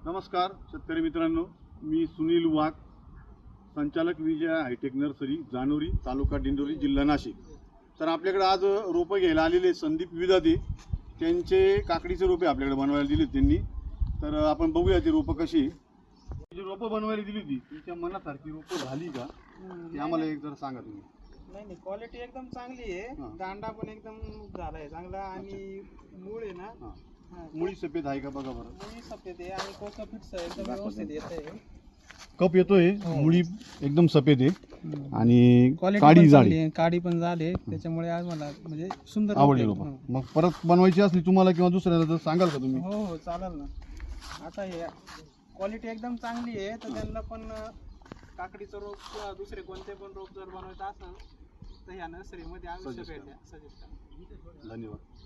नमस्कार शेतकरी मित्रांनो, मी सुनील वाघ, संचालक विजया हायटेक नर्सरी, जानोरी, तालुका दिंडोरी, जिल्हा नाशिक। तर आपल्याकडे आज रोपं घ्यायला आलेले संदीप विदाते, त्यांचे काकडीचे रोपे आपल्याकडे बनवायला दिले त्यांनी। तर आपण बघूया ती रोपं कशी जी रोपं बनवायला दिली होती तुमच्या मनासारखी रोपं झाली का ते आम्हाला एक जरा सांगा तुम्ही। नाही क्वालिटी एकदम चांगली आहे, दांडा पण एकदम झालाय चांगला आणि मूळ आहे ना, मुळी सफेद आहे का बघा बरं। मुळी सफेद आहे आणि कोका फिट्स एकदम व्यवस्थित येते, कप येतोय, मुळी एकदम सफेद आहे आणि काडी झाली, काडी पण झाली, त्याच्यामुळे आज मला म्हणजे सुंदर आवडली रोपं। मग परत बनवायची असली तुम्हाला किंवा दुसऱ्याला तर सांगाल का तुम्ही? हो हो चालेल ना। आता हे क्वालिटी एकदम चांगली आहे, तर त्यांना पण काकडीचं रोप किंवा दुसरे कोणते पण रोप जर बनवायचं असेल तर ह्या नर्सरीमध्ये आवश्यक आहे, सजेस्ट करा। धन्यवाद।